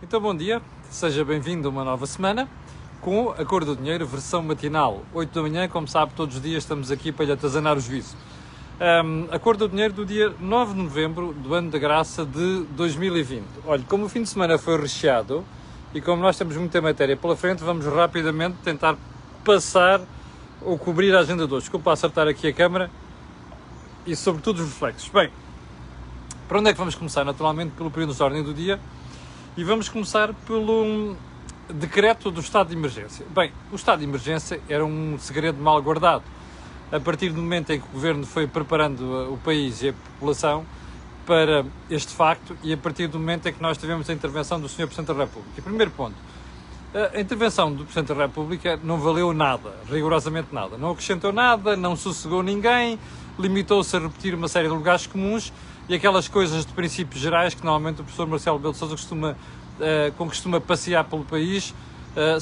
Então, bom dia, seja bem-vindo a uma nova semana com a Cor do Dinheiro, versão matinal, 8 da manhã, como sabe, todos os dias estamos aqui para lhe atazanar o juízo. A Cor do Dinheiro do dia 9 de novembro do ano da graça de 2020. Olha, como o fim de semana foi recheado e como nós temos muita matéria pela frente, vamos rapidamente tentar passar ou cobrir a agenda de hoje. Desculpa acertar aqui a câmara e sobretudo os reflexos. Bem, para onde é que vamos começar? Naturalmente pelo período de ordem do dia. E vamos começar pelo decreto do estado de emergência. Bem, o estado de emergência era um segredo mal guardado. A partir do momento em que o governo foi preparando o país e a população para este facto e a partir do momento em que nós tivemos a intervenção do Sr. Presidente da República. Primeiro ponto, a intervenção do Presidente da República não valeu nada, rigorosamente nada. Não acrescentou nada, não sossegou ninguém, limitou-se a repetir uma série de lugares comuns e aquelas coisas de princípios gerais que normalmente o professor Marcelo Rebelo de Sousa costuma passear pelo país,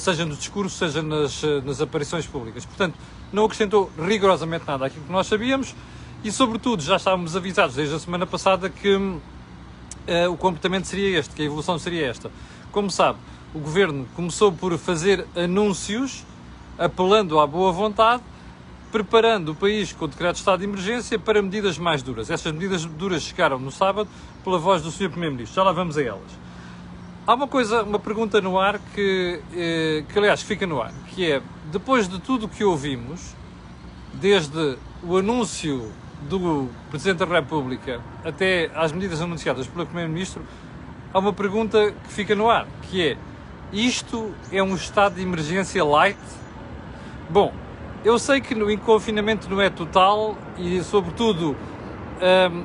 seja no discurso, seja nas aparições públicas. Portanto, não acrescentou rigorosamente nada àquilo que nós sabíamos e, sobretudo, já estávamos avisados desde a semana passada que o comportamento seria este, que a evolução seria esta. Como sabe, o Governo começou por fazer anúncios, apelando à boa vontade, preparando o país com o decreto de estado de emergência para medidas mais duras. Essas medidas duras chegaram no sábado pela voz do Sr. Primeiro-Ministro. Já lá vamos a elas. Há uma pergunta no ar que aliás, fica no ar, que é, depois de tudo o que ouvimos, desde o anúncio do Presidente da República até às medidas anunciadas pelo Primeiro-Ministro, há uma pergunta que fica no ar, que é, isto é um estado de emergência light? Bom, eu sei que o confinamento não é total e, sobretudo,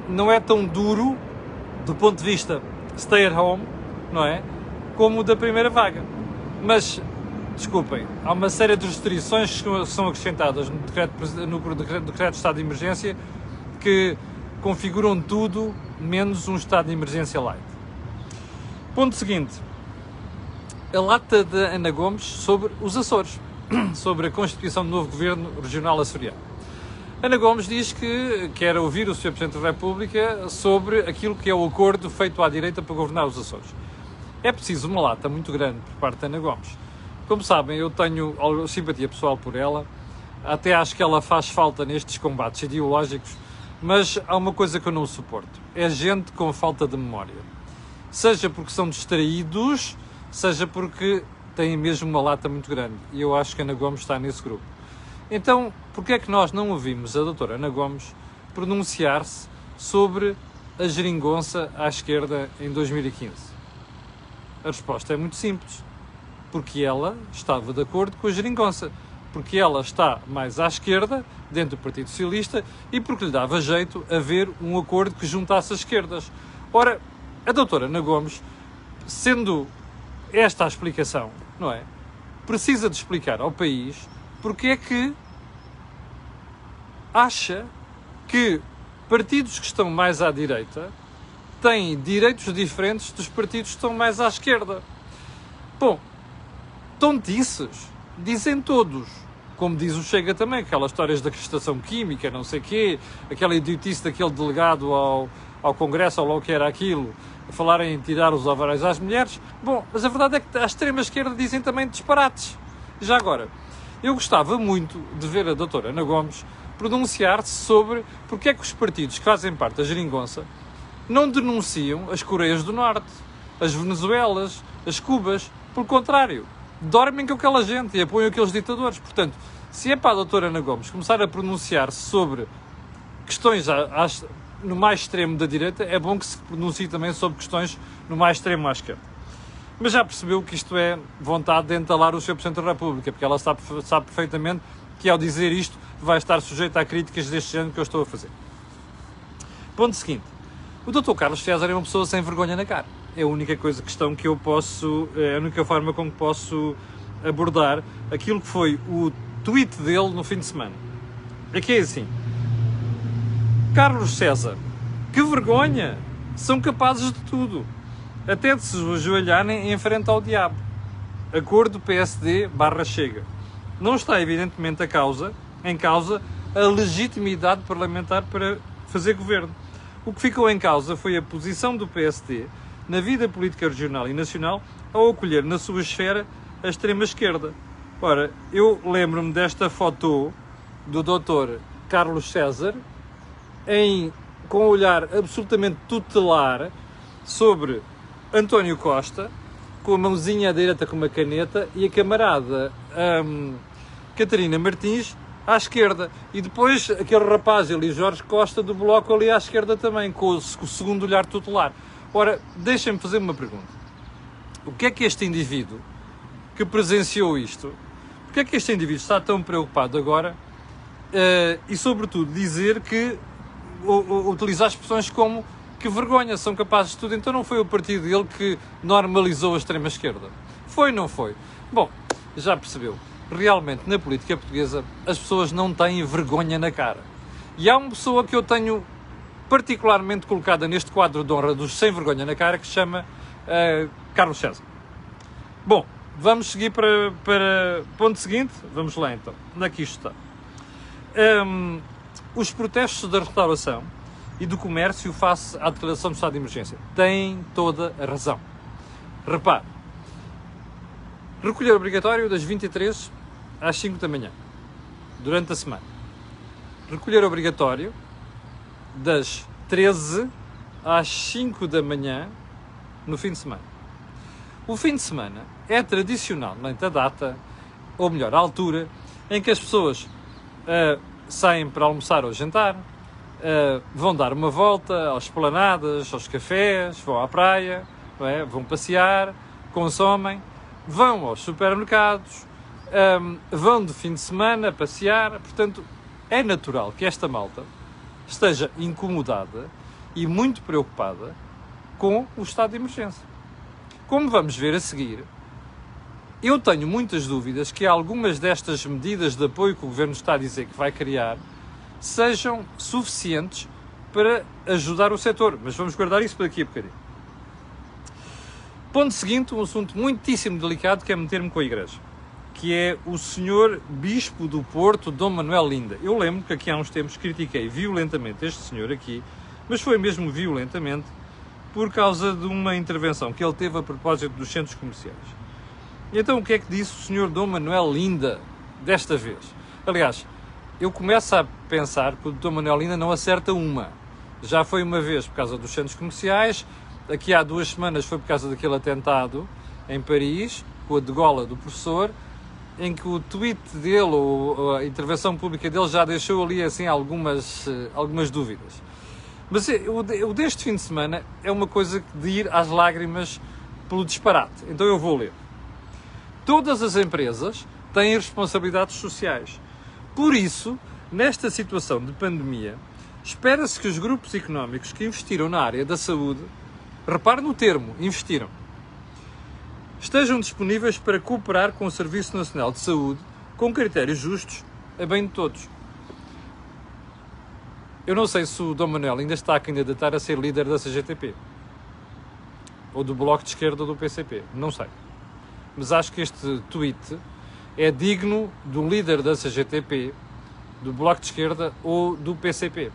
não é tão duro do ponto de vista stay at home, não é? Como o da primeira vaga. Mas, desculpem, há uma série de restrições que são acrescentadas no decreto de estado de emergência que configuram tudo menos um estado de emergência light. Ponto seguinte. A lata de Ana Gomes sobre os Açores, sobre a constituição do novo governo regional açoriano. Ana Gomes diz que quer ouvir o Sr. Presidente da República sobre aquilo que é o acordo feito à direita para governar os Açores. É preciso uma lata muito grande por parte de Ana Gomes. Como sabem, eu tenho simpatia pessoal por ela, até acho que ela faz falta nestes combates ideológicos, mas há uma coisa que eu não suporto, é gente com falta de memória. Seja porque são distraídos, seja porque têm mesmo uma lata muito grande, e eu acho que Ana Gomes está nesse grupo. Então, porquê é que nós não ouvimos a doutora Ana Gomes pronunciar-se sobre a geringonça à esquerda em 2015? A resposta é muito simples, porque ela estava de acordo com a geringonça, porque ela está mais à esquerda, dentro do Partido Socialista, e porque lhe dava jeito haver um acordo que juntasse as esquerdas. Ora, a doutora Ana Gomes, sendo esta a explicação, não é? Precisa de explicar ao país porque é que acha que partidos que estão mais à direita têm direitos diferentes dos partidos que estão mais à esquerda. Bom, tontices, dizem todos. Como diz o Chega também, aquelas histórias da cristalção química, não sei o quê, aquela idiotice daquele delegado ao Congresso, ou lá o que era aquilo, a falarem em tirar os ovários às mulheres. Bom, mas a verdade é que a extrema-esquerda dizem também disparates. Já agora, eu gostava muito de ver a doutora Ana Gomes pronunciar-se sobre porque é que os partidos que fazem parte da geringonça não denunciam as Coreias do Norte, as Venezuelas, as Cubas. Pelo contrário, dormem com aquela gente e apoiam aqueles ditadores. Portanto, se é para a doutora Ana Gomes começar a pronunciar-se sobre questões no mais extremo da direita, é bom que se pronuncie também sobre questões no mais extremo à esquerda. Mas já percebeu que isto é vontade de entalar o Sr. Presidente da República, porque ela sabe perfeitamente que ao dizer isto vai estar sujeita a críticas deste género que eu estou a fazer. Ponto seguinte. O Dr. Carlos César é uma pessoa sem vergonha na cara. É a única questão que eu posso, é a única forma como posso abordar aquilo que foi o tweet dele no fim de semana. Aqui é assim. Carlos César, que vergonha! São capazes de tudo. Até de se ajoelharem em frente ao diabo. Acordo PSD/Chega. Não está evidentemente em causa a legitimidade parlamentar para fazer governo. O que ficou em causa foi a posição do PSD na vida política regional e nacional ao acolher na sua esfera a extrema-esquerda. Ora, eu lembro-me desta foto do Dr. Carlos César com um olhar absolutamente tutelar sobre António Costa, com a mãozinha à direita com uma caneta, e a camarada Catarina Martins à esquerda. E depois aquele rapaz ali, Jorge Costa, do Bloco, ali à esquerda também, com o segundo olhar tutelar. Ora, deixem-me fazer uma pergunta. O que é que este indivíduo que presenciou isto, o que é que este indivíduo está tão preocupado agora e, sobretudo, dizer que, utilizar expressões como que vergonha, são capazes de tudo, então não foi o partido dele que normalizou a extrema-esquerda? Foi, não foi? Bom, já percebeu. Realmente, na política portuguesa, as pessoas não têm vergonha na cara. E há uma pessoa que eu tenho particularmente colocada neste quadro de honra dos sem vergonha na cara, que se chama Carlos César. Bom, vamos seguir para ponto seguinte. Vamos lá então. Onde é que isto está? Os protestos da restauração e do comércio face à declaração de estado de emergência têm toda a razão. Repare, recolher obrigatório das 23 às 5 da manhã, durante a semana. Recolher obrigatório das 13 às 5 da manhã, no fim de semana. O fim de semana é tradicionalmente a data, ou melhor, a altura, em que as pessoas saem para almoçar ou jantar, vão dar uma volta às esplanadas, aos cafés, vão à praia, não é? Vão passear, consomem, vão aos supermercados, vão de fim de semana passear. Portanto, é natural que esta malta esteja incomodada e muito preocupada com o estado de emergência. Como vamos ver a seguir, eu tenho muitas dúvidas que algumas destas medidas de apoio que o Governo está a dizer que vai criar sejam suficientes para ajudar o setor, mas vamos guardar isso para daqui a bocadinho. Ponto seguinte, um assunto muitíssimo delicado, que é meter-me com a Igreja, que é o senhor Bispo do Porto, Dom Manuel Linda. Eu lembro que aqui há uns tempos critiquei violentamente este senhor aqui, mas foi mesmo violentamente por causa de uma intervenção que ele teve a propósito dos centros comerciais. E então o que é que disse o senhor Dom Manuel Linda desta vez? Aliás, eu começo a pensar que o Dom Manuel Linda não acerta uma. Já foi uma vez por causa dos centros comerciais, aqui há 2 semanas foi por causa daquele atentado em Paris, com a degola do professor, em que o tweet dele, ou a intervenção pública dele, já deixou ali assim algumas dúvidas. Mas o deste fim de semana é uma coisa de ir às lágrimas pelo disparate. Então eu vou ler. Todas as empresas têm responsabilidades sociais. Por isso, nesta situação de pandemia, espera-se que os grupos económicos que investiram na área da saúde, repare no termo, investiram, estejam disponíveis para cooperar com o Serviço Nacional de Saúde com critérios justos a bem de todos. Eu não sei se o Dom Manuel ainda está a candidatar a ser líder da CGTP, ou do Bloco de Esquerda ou do PCP, não sei. Mas acho que este tweet é digno do líder da CGTP, do Bloco de Esquerda ou do PCP.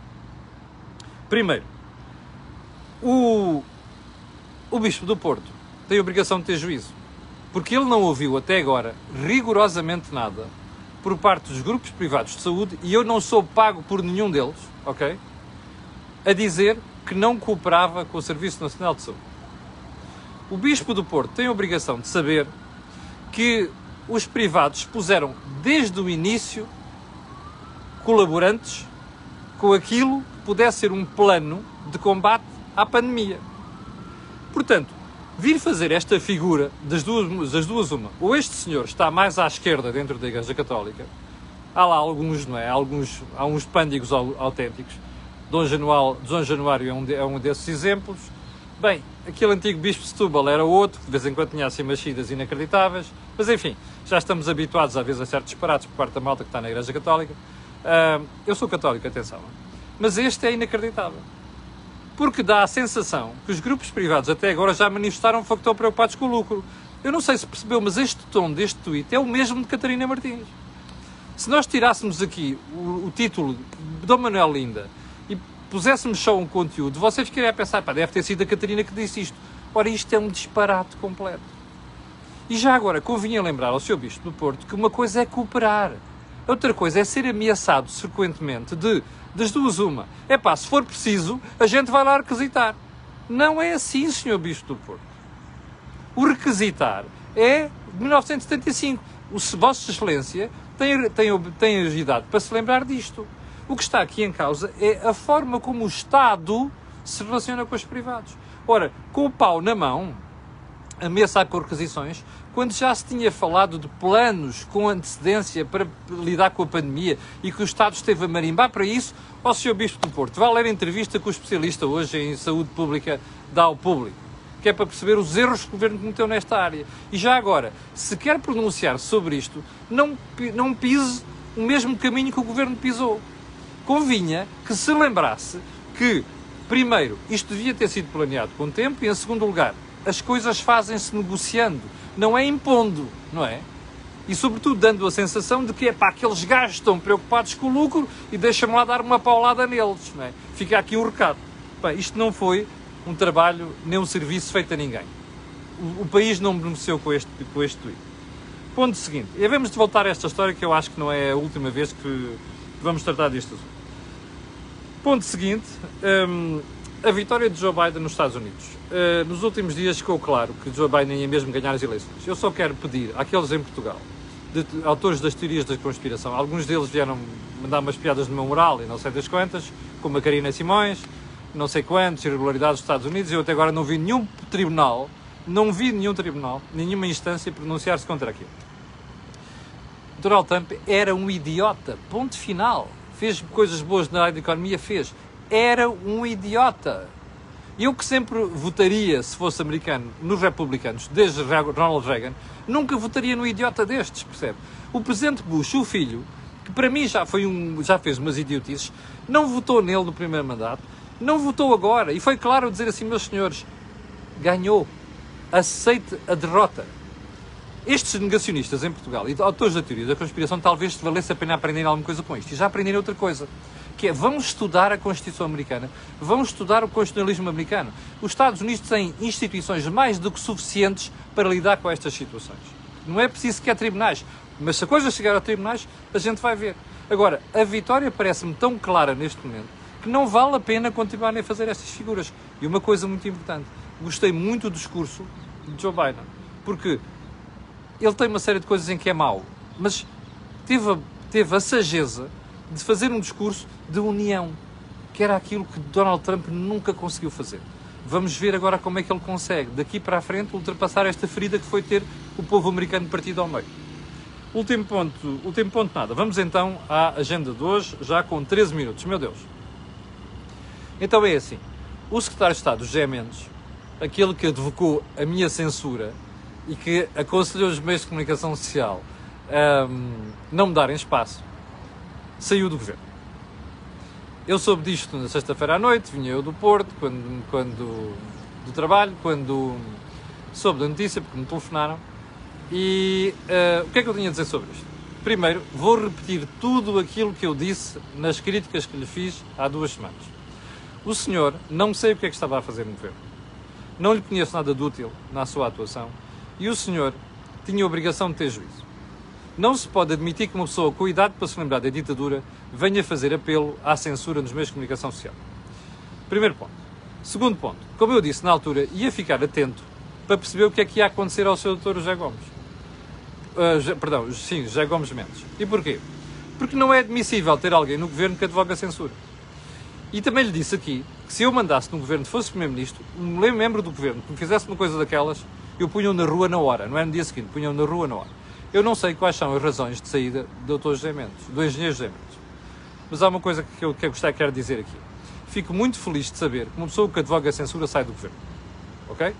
Primeiro, o Bispo do Porto tem a obrigação de ter juízo, porque ele não ouviu até agora rigorosamente nada por parte dos grupos privados de saúde, e eu não sou pago por nenhum deles, ok? A dizer que não cooperava com o Serviço Nacional de Saúde. O Bispo do Porto tem a obrigação de saber que os privados puseram desde o início colaborantes com aquilo que pudesse ser um plano de combate à pandemia. Portanto, vir fazer esta figura das duas uma, ou este senhor está mais à esquerda dentro da Igreja Católica, há lá alguns, não é? Há uns pândigos autênticos. Dom Januário é um desses exemplos. Bem, aquele antigo Bispo de Setúbal era outro, que de vez em quando tinha assim mexidas inacreditáveis, mas enfim, já estamos habituados às vezes a certos disparates por parte da malta que está na Igreja Católica. Eu sou católico, atenção, mas este é inacreditável, porque dá a sensação que os grupos privados até agora já manifestaram que estão preocupados com o lucro. Eu não sei se percebeu, mas este tom deste tweet é o mesmo de Catarina Martins. Se nós tirássemos aqui o título de Dom Manuel Linda e puséssemos só um conteúdo, vocês ficarem a pensar, deve ter sido a Catarina que disse isto. Ora, isto é um disparate completo. E já agora, convinha lembrar ao Sr. Bispo do Porto que uma coisa é cooperar, outra coisa é ser ameaçado frequentemente das duas uma. É pá, se for preciso, a gente vai lá requisitar. Não é assim, Sr. Bispo do Porto. O requisitar é de 1975. Vossa Excelência tem agilidade para se lembrar disto. O que está aqui em causa é a forma como o Estado se relaciona com os privados. Ora, com o pau na mão, ameaçar com requisições, quando já se tinha falado de planos com antecedência para lidar com a pandemia e que o Estado esteve a marimbar para isso, ao Sr. Bispo do Porto, vá ler a entrevista que o especialista hoje em saúde pública dá ao público, que é para perceber os erros que o Governo cometeu nesta área. E já agora, se quer pronunciar sobre isto, não pise o mesmo caminho que o Governo pisou. Convinha que se lembrasse que, primeiro, isto devia ter sido planeado com tempo e, em segundo lugar, as coisas fazem-se negociando, não é impondo, não é? E, sobretudo, dando a sensação de que, que eles gajos estão preocupados com o lucro e deixam-me lá dar uma paulada neles, não é? Fica aqui um recado. Bem, isto não foi um trabalho nem um serviço feito a ninguém. O país não beneficiou com este tweet. Ponto seguinte. E devemos de voltar a esta história, que eu acho que não é a última vez que vamos tratar deste assunto. Ponto seguinte. A vitória de Joe Biden nos Estados Unidos. Nos últimos dias ficou claro que Joe Biden ia mesmo ganhar as eleições. Eu só quero pedir àqueles em Portugal, autores das teorias da conspiração, alguns deles vieram mandar umas piadas no meu moral e não sei das quantas, como a Karina Simões, não sei quantos, irregularidades dos Estados Unidos. Eu até agora não vi nenhum tribunal, nenhuma instância pronunciar-se contra aquilo. Donald Trump era um idiota, ponto final. Fez coisas boas na área da economia, fez. Era um idiota. Eu que sempre votaria, se fosse americano, nos republicanos, desde Ronald Reagan, nunca votaria num idiota destes, percebe? O presidente Bush, o filho, que para mim já fez umas idiotices, não votou nele no primeiro mandato, não votou agora, e foi claro dizer assim, meus senhores, ganhou, aceite a derrota. Estes negacionistas em Portugal e autores da teoria da conspiração talvez valesse a pena aprenderem alguma coisa com isto, e já aprenderem outra coisa, que é, vamos estudar a Constituição americana, vamos estudar o constitucionalismo americano. Os Estados Unidos têm instituições mais do que suficientes para lidar com estas situações. Não é preciso sequer tribunais, mas se a coisa chegar a tribunais, a gente vai ver. Agora, a vitória parece-me tão clara neste momento que não vale a pena continuarem a fazer estas figuras. E uma coisa muito importante, gostei muito do discurso de Joe Biden, porque ele tem uma série de coisas em que é mau, mas teve a sageza de fazer um discurso de união, que era aquilo que Donald Trump nunca conseguiu fazer. Vamos ver agora como é que ele consegue, daqui para a frente, ultrapassar esta ferida que foi ter o povo americano partido ao meio. Último ponto nada. Vamos então à agenda de hoje, já com 13 minutos. Meu Deus. Então é assim. O secretário de Estado, José Mendes, aquele que advocou a minha censura e que aconselhou os meios de comunicação social a não me darem espaço, saiu do governo. Eu soube disto na sexta-feira à noite, vinha eu do Porto, do trabalho, quando soube da notícia, porque me telefonaram, e o que é que eu tinha a dizer sobre isto? Primeiro, vou repetir tudo aquilo que eu disse nas críticas que lhe fiz há 2 semanas. O senhor, não sei o que é que estava a fazer no governo, não lhe conheço nada de útil na sua atuação, e o senhor tinha a obrigação de ter juízo. Não se pode admitir que uma pessoa com idade para se lembrar da ditadura venha fazer apelo à censura nos meios de comunicação social. Primeiro ponto. Segundo ponto. Como eu disse na altura, ia ficar atento para perceber o que é que ia acontecer ao seu doutor José Gomes. José Gomes Mendes. E porquê? Porque não é admissível ter alguém no governo que advoga a censura. E também lhe disse aqui que se eu mandasse no governo, fosse primeiro-ministro, um membro do governo que me fizesse uma coisa daquelas, eu punha-o na rua na hora. Não é no dia seguinte, punha-o na rua na hora. Eu não sei quais são as razões de saída do Dr. José Mendes, do engenheiro José Mendes. Mas há uma coisa que eu quero dizer aqui. Fico muito feliz de saber que uma pessoa que advoga a censura sai do governo. Ok?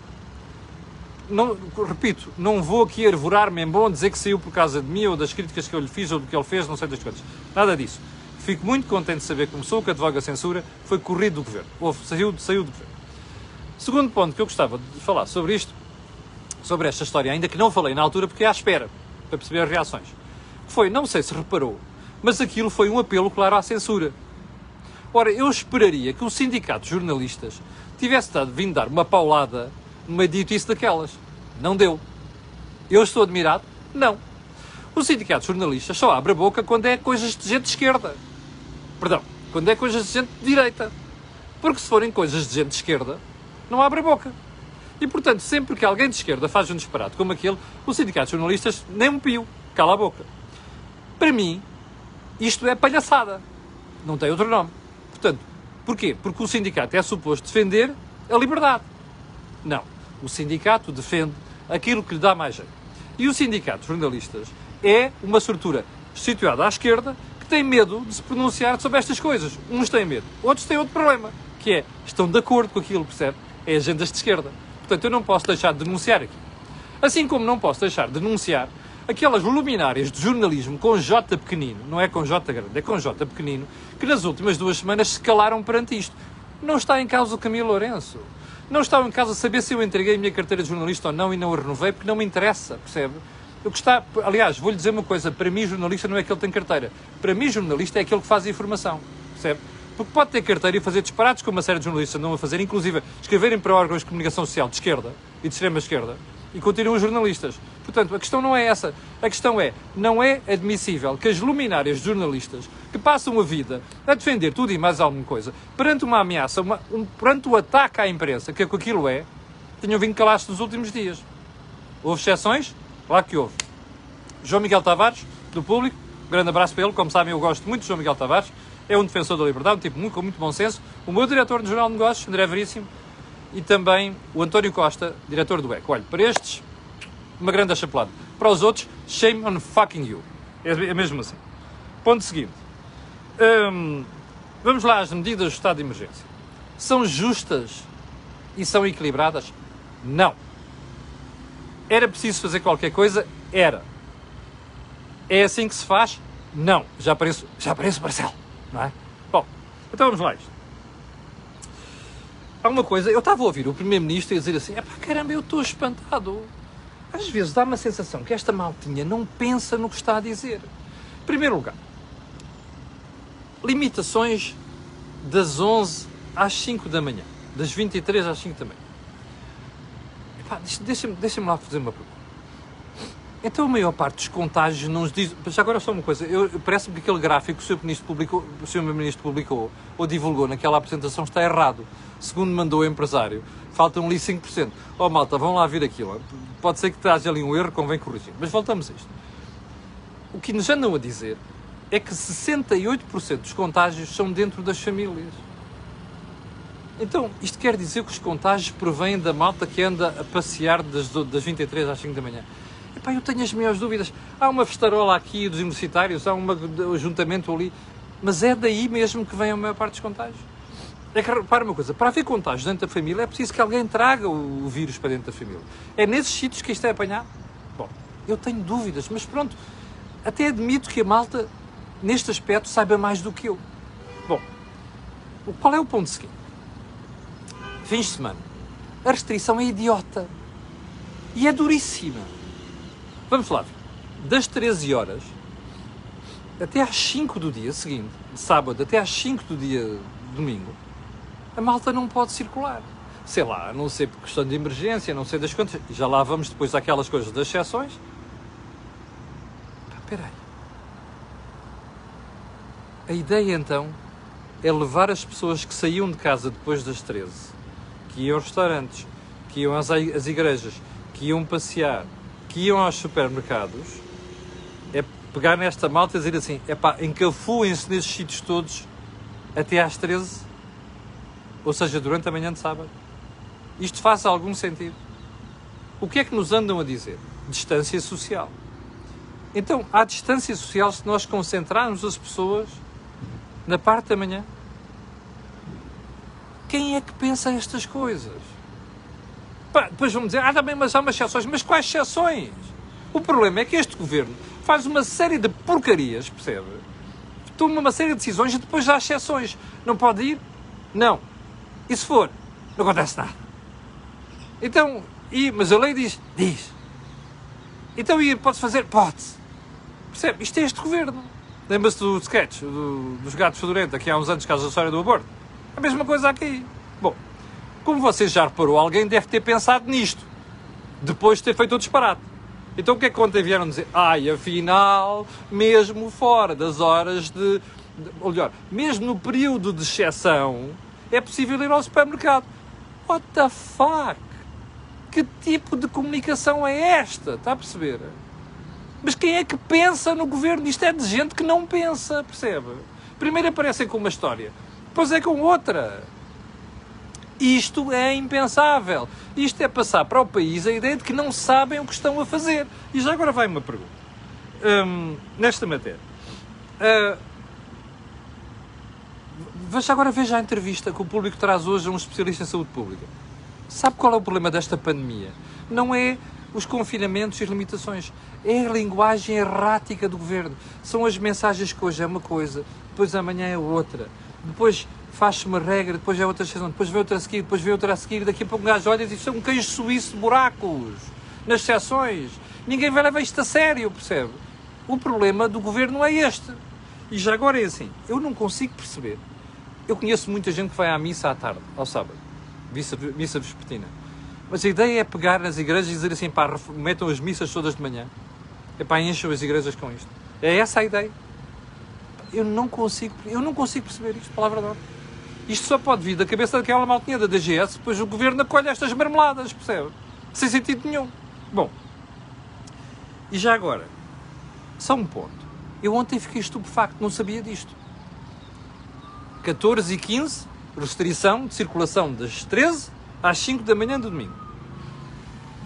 Não, repito, não vou aqui arvorar-me em bom dizer que saiu por causa de mim ou das críticas que eu lhe fiz ou do que ele fez, não sei das coisas. Nada disso. Fico muito contente de saber que uma pessoa que advoga a censura foi corrido do governo. Ou saiu do governo. Segundo ponto que eu gostava de falar sobre isto, sobre esta história, ainda que não falei na altura porque é à espera, para perceber as reações. Foi, não sei se reparou, mas aquilo foi um apelo claro à censura. Ora, eu esperaria que o sindicato de jornalistas tivesse vindo dar uma paulada uma idiotice daquelas. Não deu. Eu estou admirado? Não. O sindicato de jornalistas só abre a boca quando é coisas de gente de esquerda. Perdão, quando é coisas de gente de direita. Porque se forem coisas de gente de esquerda, não abre a boca. E, portanto, sempre que alguém de esquerda faz um disparate como aquele, o sindicato de jornalistas nem um pio, cala a boca. Para mim, isto é palhaçada. Não tem outro nome. Portanto, porquê? Porque o sindicato é suposto defender a liberdade. Não. O sindicato defende aquilo que lhe dá mais jeito. E o sindicato de jornalistas é uma estrutura situada à esquerda que tem medo de se pronunciar sobre estas coisas. Uns têm medo, outros têm outro problema, que é, estão de acordo com aquilo, percebe? É agendas de esquerda. Portanto, eu não posso deixar de denunciar aqui. Assim como não posso deixar de denunciar aquelas luminárias de jornalismo com J pequenino, não é com J grande, é com J pequenino, que nas últimas 2 semanas se calaram perante isto. Não está em causa o Camilo Lourenço. Não está em causa saber se eu entreguei a minha carteira de jornalista ou não e não a renovei, porque não me interessa, percebe? O que está, aliás, vou-lhe dizer uma coisa, para mim jornalista não é aquele que tem carteira. Para mim jornalista é aquele que faz a informação, percebe? Porque pode ter carteira e fazer disparates como uma série de jornalistas andam a fazer, inclusive escreverem para órgãos de comunicação social de esquerda e de extrema esquerda, e continuam jornalistas. Portanto, a questão não é essa. A questão é, não é admissível que as luminárias de jornalistas que passam a vida a defender tudo e mais alguma coisa, perante uma ameaça, perante o ataque à imprensa, que é o que aquilo é, tenham vindo calar-se nos últimos dias. Houve exceções? Claro que houve. João Miguel Tavares, do Público, um grande abraço para ele. Como sabem, eu gosto muito de João Miguel Tavares. É um defensor da liberdade, um tipo com muito bom senso. O meu diretor do Jornal de Negócios, André Veríssimo, e também o António Costa, diretor do ECO. Olha, para estes, uma grande achapelada. Para os outros, shame on fucking you. É mesmo assim. Ponto seguinte. Vamos lá às medidas do estado de emergência. São justas e são equilibradas? Não. Era preciso fazer qualquer coisa? Era. É assim que se faz? Não. Já pareço Marcelo, não é? Bom, então vamos lá isto. Há uma coisa, eu estava a ouvir o Primeiro-Ministro e a dizer assim, caramba, eu estou espantado. Às vezes dá-me a sensação que esta maltinha não pensa no que está a dizer. Em primeiro lugar, limitações das 11 às 5 da manhã. Das 23 às 5 da manhã. Deixa-me lá fazer uma pergunta. Então a maior parte dos contágios não nos diz... Já agora só uma coisa, parece-me que aquele gráfico que o Sr. Ministro publicou ou divulgou naquela apresentação está errado. Segundo mandou o empresário, faltam ali 5%. Oh malta, vão lá ver aquilo. Pode ser que haja ali um erro, convém corrigir. Mas voltamos a isto. O que nos andam a dizer é que 68% dos contágios são dentro das famílias. Então, isto quer dizer que os contágios provêm da malta que anda a passear das 23 às 5 da manhã. Eu tenho as maiores dúvidas. Há uma festarola aqui dos universitários, há um ajuntamento ali, mas é daí mesmo que vem a maior parte dos contágios. É que, repara uma coisa, para haver contágios dentro da família é preciso que alguém traga o vírus para dentro da família. É nesses sítios que isto é apanhado? Bom, eu tenho dúvidas, mas pronto, até admito que a malta, neste aspecto, saiba mais do que eu. Bom, qual é o ponto seguinte? Fins de semana. A restrição é idiota. E é duríssima. Vamos lá ver. Das 13 horas até às 5 do dia seguinte, de sábado até às 5 do dia domingo, a malta não pode circular. Sei lá, a não ser por questão de emergência, a não sei das quantas. Já lá vamos depois àquelas coisas das exceções. Espera aí. A ideia então é levar as pessoas que saíam de casa depois das 13, que iam aos restaurantes, que iam às igrejas, que iam passear, que iam aos supermercados, é pegar nesta malta e dizer assim, encafuem-se nesses sítios todos até às 13, ou seja, durante a manhã de sábado. Isto faz algum sentido? O que é que nos andam a dizer? Distância social. Então, há distância social se nós concentrarmos as pessoas na parte da manhã? Quem é que pensa estas coisas? Depois vão dizer, também, mas há umas exceções. Mas quais exceções? O problema é que este governo faz uma série de porcarias, percebe? Toma uma série de decisões e depois há exceções. Não pode ir? Não. E se for? Não acontece nada. Então, mas a lei diz? Diz. Então, pode-se fazer? Pode-se. Percebe? Isto é este governo. Lembra-se do sketch, dos gatos fedorentos, aqui há uns anos, caso da história do aborto? A mesma coisa aqui. Bom, Como você já reparou, alguém deve ter pensado nisto, depois de ter feito o disparate. Então o que é que ontem vieram dizer? Afinal, mesmo fora das horas ou melhor, mesmo no período de exceção, é possível ir ao supermercado. What the fuck? Que tipo de comunicação é esta? Está a perceber? Mas quem é que pensa no governo? Isto é de gente que não pensa, percebe? Primeiro aparecem com uma história, depois é com outra. Isto é impensável. Isto é passar para o país a ideia de que não sabem o que estão a fazer. E já agora vai uma pergunta. Nesta matéria. Agora veja a entrevista que o público traz hoje a um especialista em saúde pública. Sabe qual é o problema desta pandemia? Não é os confinamentos e as limitações. É a linguagem errática do governo. São as mensagens que hoje é uma coisa, depois amanhã é outra. Depois faz-se uma regra, depois é outra exceção, depois vem outra a seguir, depois vem outra a seguir, daqui a pouco um gajo olha e diz, isto é um queijo suíço de buracos, nas exceções. Ninguém vai levar isto a sério, percebe? O problema do governo é este. E já agora é assim, eu não consigo perceber. Eu conheço muita gente que vai à missa à tarde, ao sábado, missa vespertina. Mas a ideia é pegar nas igrejas e dizer assim, pá, metam as missas todas de manhã. É pá, encham as igrejas com isto. É essa a ideia. Eu não consigo perceber isto, palavra de ordem. Isto só pode vir da cabeça daquela maltinha da DGS, depois o governo acolhe estas marmeladas, percebe? Sem sentido nenhum. Bom, e já agora, só um ponto. Eu ontem fiquei estupefacto, não sabia disto. 14h15, restrição de circulação das 13 às 5 da manhã do domingo.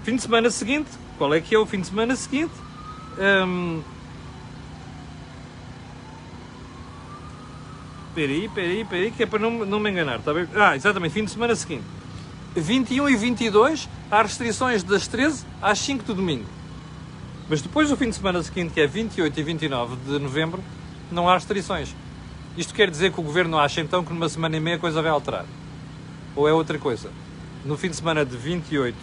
Fim de semana seguinte, qual é que é o fim de semana seguinte? Espera aí, que é para não me enganar, está bem? Exatamente, fim de semana seguinte. 21 e 22, há restrições das 13 às 5 do domingo. Mas depois do fim de semana seguinte, que é 28 e 29 de novembro, não há restrições. Isto quer dizer que o Governo acha então que numa semana e meia a coisa vai alterar? Ou é outra coisa? No fim de semana de 28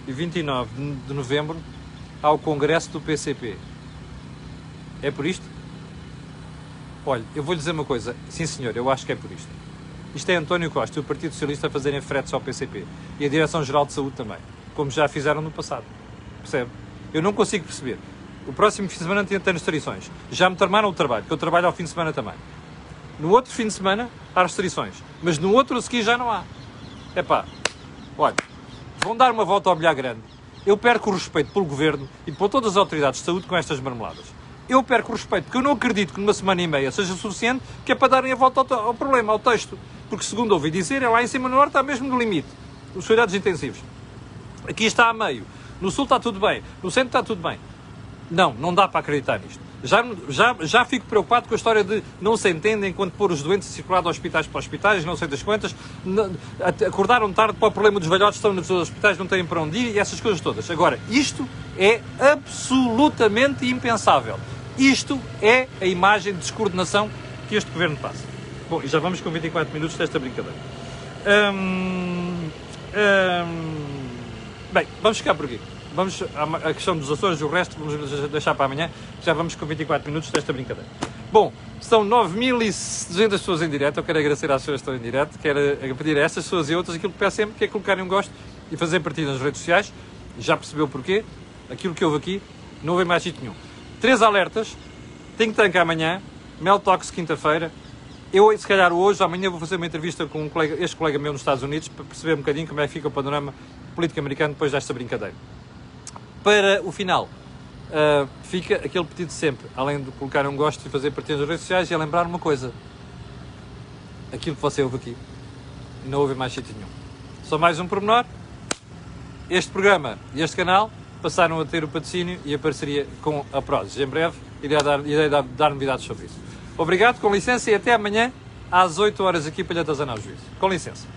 e 29 de novembro, há o Congresso do PCP. É por isto? Olha, eu vou-lhe dizer uma coisa. Sim, senhor, eu acho que é por isto. Isto é António Costa e o Partido Socialista a fazerem fretes ao PCP. E a Direção-Geral de Saúde também. Como já fizeram no passado. Percebe? Eu não consigo perceber. O próximo fim de semana tem restrições. Já me tramaram o trabalho, que eu trabalho ao fim de semana também. No outro fim de semana há restrições. Mas no outro a seguir já não há. Epá, olha, vão dar uma volta ao bilhar grande. Eu perco o respeito pelo Governo e por todas as autoridades de saúde com estas marmeladas. Eu perco o respeito, porque eu não acredito que numa semana e meia seja suficiente, que é para darem a volta ao problema, ao texto. Porque, segundo ouvi dizer, é lá em cima no norte está mesmo no limite. Os cuidados intensivos. Aqui está a meio. No sul está tudo bem. No centro está tudo bem. Não dá para acreditar nisto. Já fico preocupado com a história de não se entendem quando pôr os doentes a circular de hospitais para hospitais, não sei das quantas, acordaram tarde para o problema dos velhotes, estão nos hospitais, não têm para onde ir e essas coisas todas. Agora, isto é absolutamente impensável. Isto é a imagem de descoordenação que este Governo passa. Bom, e já vamos com 24 minutos desta brincadeira. Bem, vamos ficar por aqui. Vamos à questão dos Açores, o resto vamos deixar para amanhã. Já vamos com 24 minutos desta brincadeira. Bom, são 9.200 pessoas em direto. Eu quero agradecer às pessoas que estão em direto. Quero pedir a estas pessoas e a outras aquilo que peço sempre, que é colocarem um gosto e fazer partida nas redes sociais. Já percebeu porquê? Aquilo que houve aqui, não houve mais sítio nenhum. 3 alertas. Think Tank amanhã. Mel Talks quinta-feira. Eu, se calhar hoje, amanhã vou fazer uma entrevista com este colega meu nos Estados Unidos para perceber um bocadinho como é que fica o panorama político americano depois desta brincadeira. Para o final, fica aquele pedido de sempre, além de colocar um gosto e fazer partida nas redes sociais, é lembrar uma coisa. Aquilo que você ouve aqui, não ouve mais sítio nenhum. Só mais um pormenor. Este programa e este canal passaram a ter o patrocínio e a parceria com a Prozis. Em breve, irei dar novidades sobre isso. Obrigado, com licença, e até amanhã, às 8 horas aqui para lhe atazanar o juízo. Com licença.